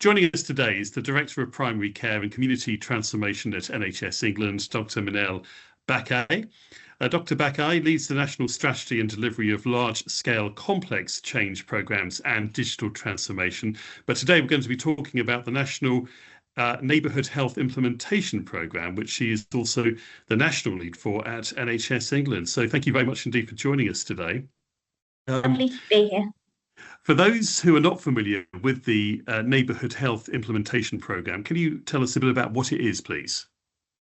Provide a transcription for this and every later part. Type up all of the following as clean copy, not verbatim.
Joining us today is the Director of Primary Care and Community Transformation at NHS England, Dr. Minal Bakhai. Dr. Bakhai leads the national strategy and delivery of large-scale complex change programmes and digital transformation. But today we're going to be talking about the National Neighbourhood Health Implementation Programme, which she is also the national lead for at NHS England. So thank you very much indeed for joining us today. Lovely to be here. For those who are not familiar with the Neighbourhood Health Implementation Programme, can you tell us a bit about what it is, please?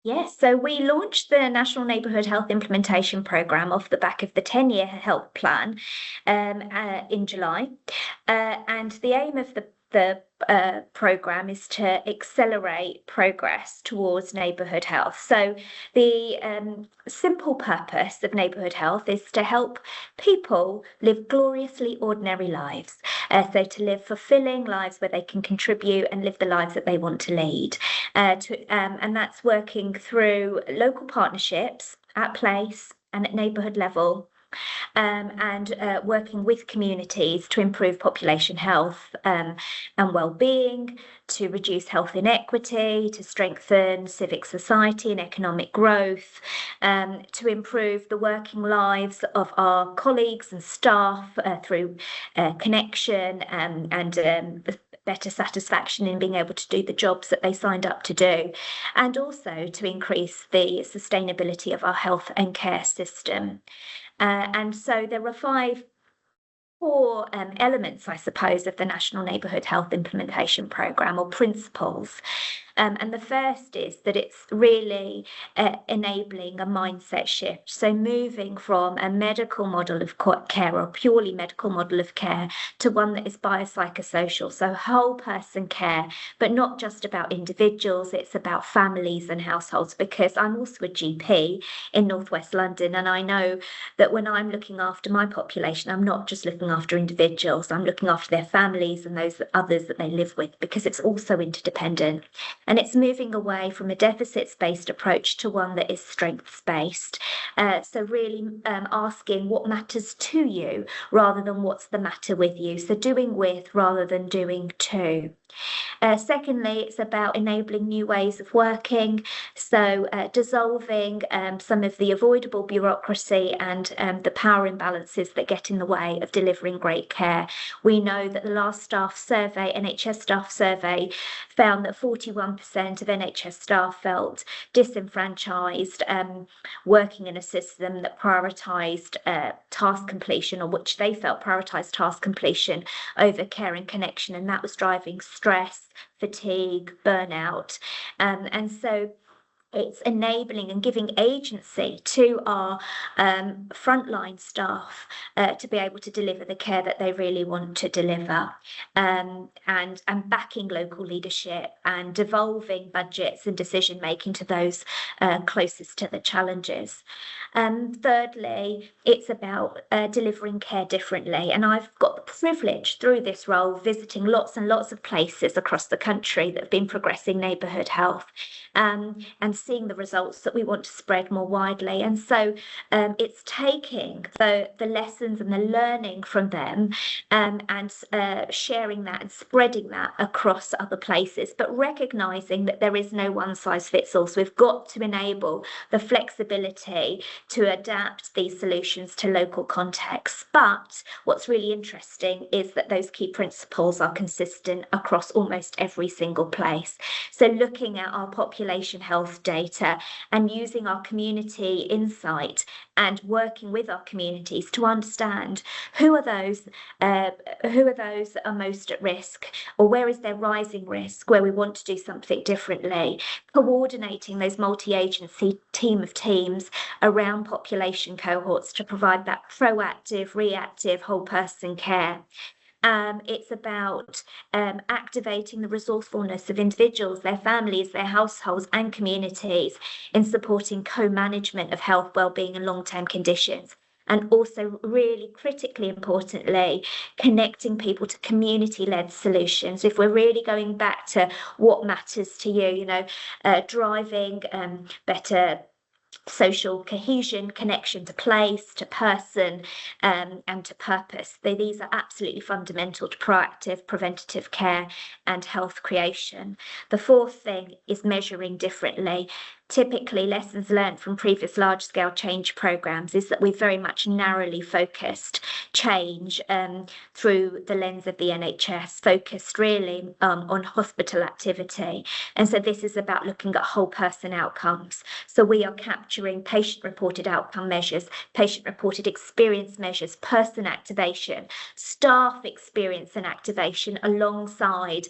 Yes, so we launched the National Neighbourhood Health Implementation Programme off the back of the 10-year health plan in July. And the aim of the programme is to accelerate progress towards neighbourhood health. So the simple purpose of neighbourhood health is to help people live gloriously ordinary lives. So to live fulfilling lives where they can contribute and live the lives that they want to lead. And that's working through local partnerships at place and at neighbourhood level. And working with communities to improve population health and well-being, to reduce health inequity, to strengthen civic society and economic growth, to improve the working lives of our colleagues and staff through connection and better satisfaction in being able to do the jobs that they signed up to do, and also to increase the sustainability of our health and care system. And so there are four elements, I suppose, of the National Neighbourhood Health Implementation Programme, or principles. And the first is that it's really enabling a mindset shift. So moving from a medical model of care, or a purely medical model of care, to one that is biopsychosocial, so whole person care, but not just about individuals, it's about families and households, because I'm also a GP in Northwest London, and I know that when I'm looking after my population, I'm not just looking after individuals, I'm looking after their families and those others that they live with, because it's also interdependent. And it's moving away from a deficits-based approach to one that is strengths-based. So really asking what matters to you rather than what's the matter with you. So doing with rather than doing to. Secondly, it's about enabling new ways of working, so dissolving some of the avoidable bureaucracy and the power imbalances that get in the way of delivering great care. We know that the last NHS staff survey, found that 41% of NHS staff felt disenfranchised, working in a system that prioritised task completion, or which they felt prioritised task completion over care and connection, and that was driving stress, fatigue, burnout. And so it's enabling and giving agency to our frontline staff to be able to deliver the care that they really want to deliver, and backing local leadership and devolving budgets and decision making to those closest to the challenges. Thirdly, it's about delivering care differently. And I've got the privilege through this role visiting lots and lots of places across the country that have been progressing neighbourhood health, and seeing the results that we want to spread more widely. And so it's taking the lessons and the learning from them and sharing that and spreading that across other places, but recognising that there is no one size fits all. So we've got to enable the flexibility to adapt these solutions to local contexts. But what's really interesting is that those key principles are consistent across almost every single place. So looking at our population health data and using our community insight and working with our communities to understand who are those that are most at risk, or where is there rising risk where we want to do something differently, coordinating those multi-agency team of teams around population cohorts to provide that proactive, reactive, whole person care. It's about activating the resourcefulness of individuals, their families, their households and communities in supporting co-management of health, wellbeing and long-term conditions. And also, really critically importantly, connecting people to community-led solutions. If we're really going back to what matters to you, driving better social cohesion, connection to place, to person, and to purpose. These are absolutely fundamental to proactive, preventative care and health creation. The fourth thing is measuring differently. Typically, lessons learned from previous large-scale change programs is that we've very much narrowly focused change through the lens of the NHS, focused really on hospital activity. And so this is about looking at whole person outcomes. So we are capturing patient-reported outcome measures, patient-reported experience measures, person activation, staff experience and activation alongside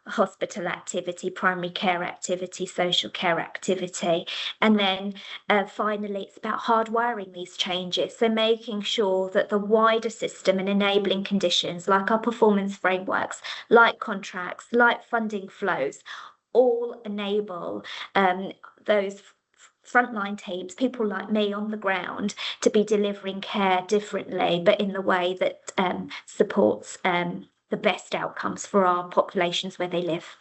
hospital activity, primary care activity, social care activity. And then finally, it's about hardwiring these changes. So making sure that the wider system and enabling conditions like our performance frameworks, like contracts, like funding flows, all enable those frontline teams, people like me on the ground, to be delivering care differently, but in the way that supports the best outcomes for our populations where they live.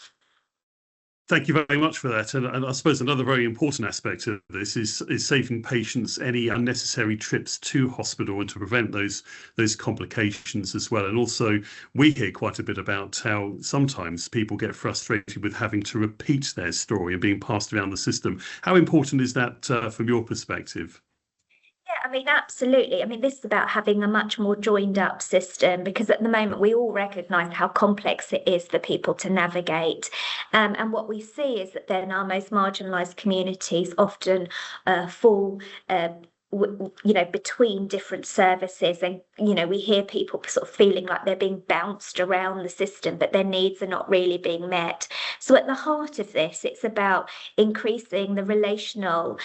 Thank you very much for that. And I suppose another very important aspect of this is saving patients any unnecessary trips to hospital and to prevent those complications as well. And also, we hear quite a bit about how sometimes people get frustrated with having to repeat their story and being passed around the system. How important is that from your perspective? Yeah, I mean, absolutely. I mean, this is about having a much more joined up system, because at the moment we all recognise how complex it is for people to navigate. And what we see is that then our most marginalised communities often fall between different services, and we hear people sort of feeling like they're being bounced around the system, but their needs are not really being met. So at the heart of this, it's about increasing the relational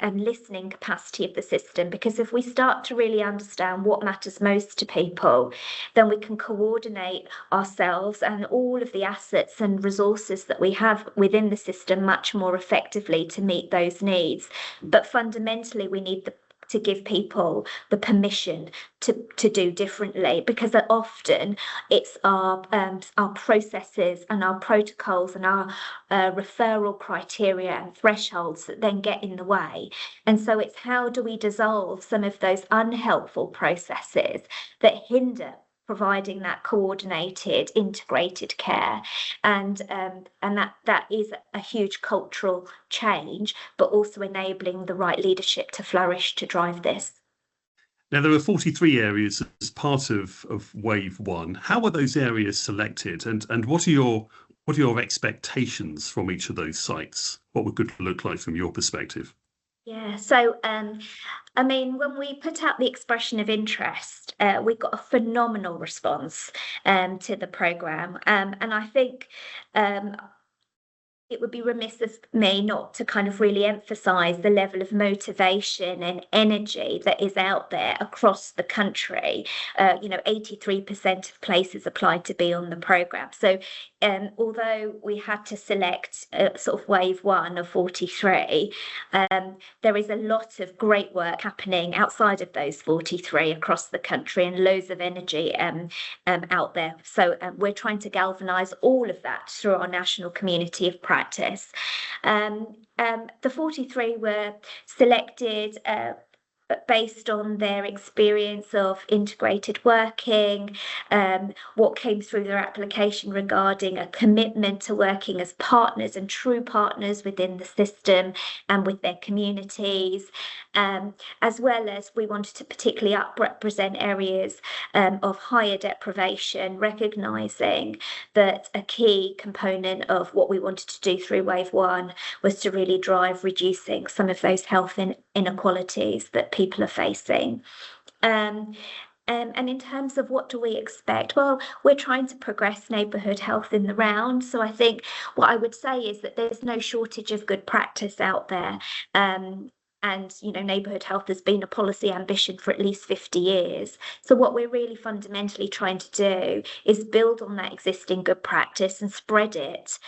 and listening capacity of the system, because if we start to really understand what matters most to people, then we can coordinate ourselves and all of the assets and resources that we have within the system much more effectively to meet those needs. But fundamentally, we need to give people the permission to do differently, because often it's our processes and our protocols and our referral criteria and thresholds that then get in the way. And so it's how do we dissolve some of those unhelpful processes that hinder providing that coordinated, integrated care, and that is a huge cultural change, but also enabling the right leadership to flourish to drive this. Now, there are 43 areas as part of Wave 1. How were those areas selected, and what are your expectations from each of those sites? What would good look like from your perspective? Yeah, so I mean, when we put out the expression of interest, we got a phenomenal response to the programme. And I think it would be remiss of me not to kind of really emphasize the level of motivation and energy that is out there across the country. 83% of places applied to be on the programme. So although we had to select sort of wave 1 of 43, there is a lot of great work happening outside of those 43 across the country, and loads of energy out there. So we're trying to galvanise all of that through our national community of practice. The 43 were selected based on their experience of integrated working, what came through their application regarding a commitment to working as partners and true partners within the system and with their communities, as well as we wanted to particularly represent areas of higher deprivation, recognising that a key component of what we wanted to do through Wave 1 was to really drive reducing some of those health inequalities that people are facing. And in terms of what do we expect? Well, we're trying to progress neighbourhood health in the round. So I think what I would say is that there's no shortage of good practice out there. And, neighbourhood health has been a policy ambition for at least 50 years. So what we're really fundamentally trying to do is build on that existing good practice and spread it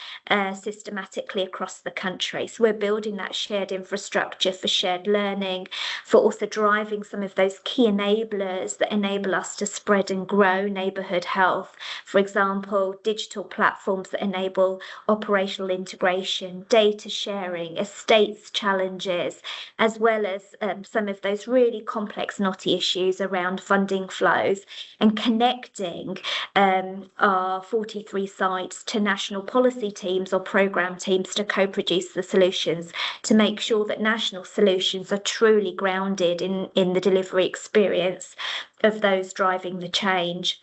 systematically across the country. So we're building that shared infrastructure for shared learning, for also driving some of those key enablers that enable us to spread and grow neighbourhood health. For example, digital platforms that enable operational integration, data sharing, estates challenges, as well as some of those really complex, knotty issues around funding flows, and connecting our 43 sites to national policy teams or programme teams to co-produce the solutions, to make sure that national solutions are truly grounded in the delivery experience of those driving the change.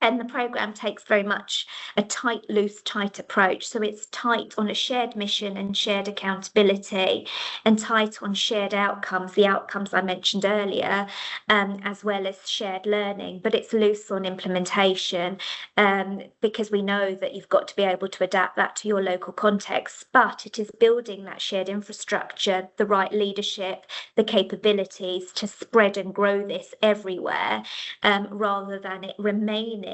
And the programme takes very much a tight, loose, tight approach. So it's tight on a shared mission and shared accountability, and tight on shared outcomes, the outcomes I mentioned earlier, as well as shared learning. But it's loose on implementation, because we know that you've got to be able to adapt that to your local context. But it is building that shared infrastructure, the right leadership, the capabilities to spread and grow this everywhere, rather than it remaining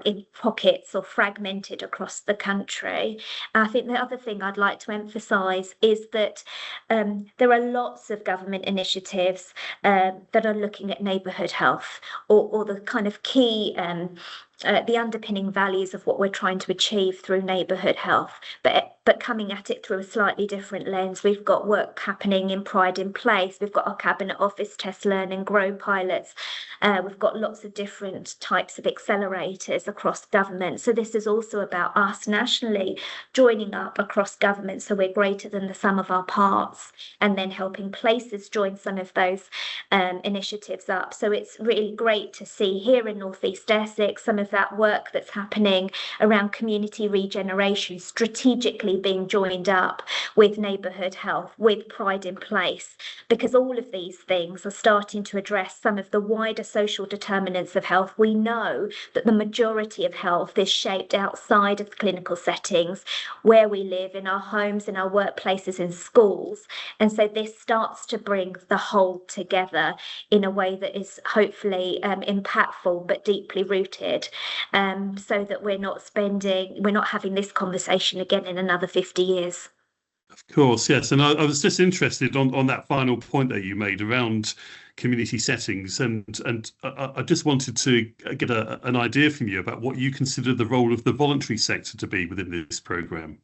in pockets or fragmented across the country. I think the other thing I'd like to emphasise is that there are lots of government initiatives that are looking at neighbourhood health, or the kind of key the underpinning values of what we're trying to achieve through neighbourhood health, but coming at it through a slightly different lens. We've got work happening in Pride in Place. We've got our Cabinet Office Test Learn and Grow pilots. We've got lots of different types of accelerators across government. So this is also about us nationally joining up across government, so we're greater than the sum of our parts, and then helping places join some of those initiatives up. So it's really great to see here in North East Essex some of that work that's happening around community regeneration strategically being joined up with neighbourhood health, with Pride in Place, because all of these things are starting to address some of the wider social determinants of health. We know that the majority of health is shaped outside of clinical settings, where we live, in our homes, in our workplaces, in schools. And so this starts to bring the whole together in a way that is hopefully impactful but deeply rooted, so that we're not having this conversation again in another 50 years. Of course, yes. And I was just interested on that final point that you made around community settings, and I just wanted to get an idea from you about what you consider the role of the voluntary sector to be within this programme.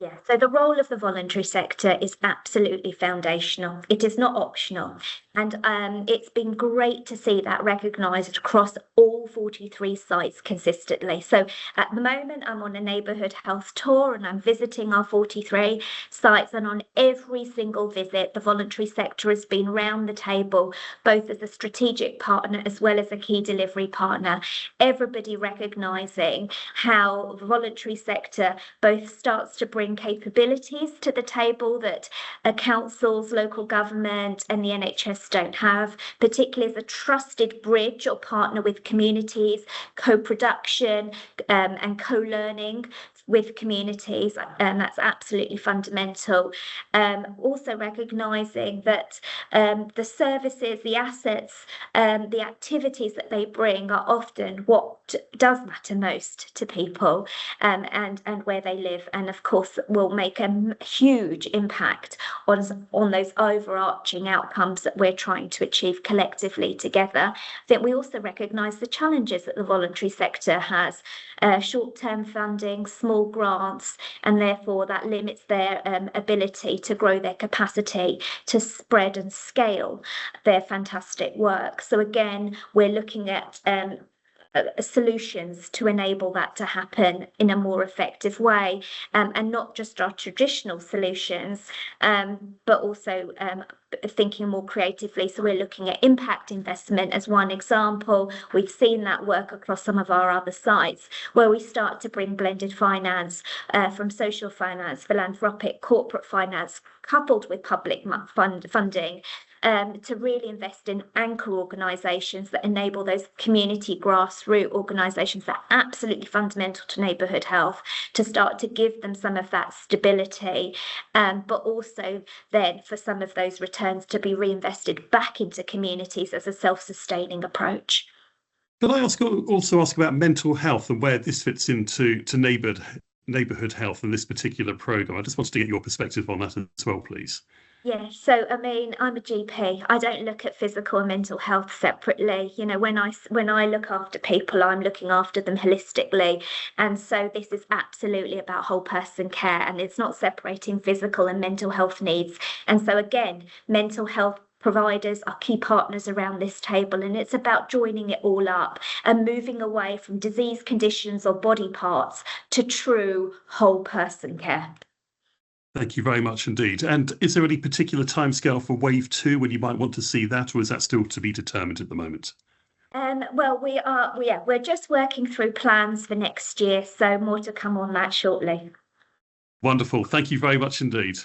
Yeah, so the role of the voluntary sector is absolutely foundational. It is not optional. And it's been great to see that recognised across all 43 sites consistently. So at the moment, I'm on a neighbourhood health tour and I'm visiting our 43 sites. And on every single visit, the voluntary sector has been round the table, both as a strategic partner as well as a key delivery partner. Everybody recognising how the voluntary sector both starts to bring capabilities to the table that councils, local government, and the NHS don't have, particularly as a trusted bridge or partner with communities, co-production and co-learning with communities, and that's absolutely fundamental. Also recognising that the services, the assets, the activities that they bring are often what does matter most to people, and where they live, and of course will make a huge impact on those overarching outcomes that we're trying to achieve collectively together. I think we also recognise the challenges that the voluntary sector has, short-term funding, small grants, and therefore that limits their ability to grow their capacity to spread and scale their fantastic work. So again, we're looking at solutions to enable that to happen in a more effective way, and not just our traditional solutions, but also thinking more creatively. So we're looking at impact investment as one example. We've seen that work across some of our other sites, where we start to bring blended finance from social finance, philanthropic, corporate finance, coupled with public funding, to really invest in anchor organisations that enable those community grassroots organisations that are absolutely fundamental to neighbourhood health, to start to give them some of that stability, but also then for some of those returns to be reinvested back into communities as a self-sustaining approach. Could I also ask about mental health and where this fits into neighbourhood health and this particular programme? I just wanted to get your perspective on that as well, please. Yeah, so I mean, I'm a GP. I don't look at physical and mental health separately. You know, when I look after people, I'm looking after them holistically. And so this is absolutely about whole person care, and it's not separating physical and mental health needs. And so again, mental health providers are key partners around this table, and it's about joining it all up and moving away from disease conditions or body parts to true whole person care. Thank you very much indeed. And is there any particular timescale for wave 2 when you might want to see that, or is that still to be determined at the moment? Well, we're just working through plans for next year, so more to come on that shortly. Wonderful. Thank you very much indeed.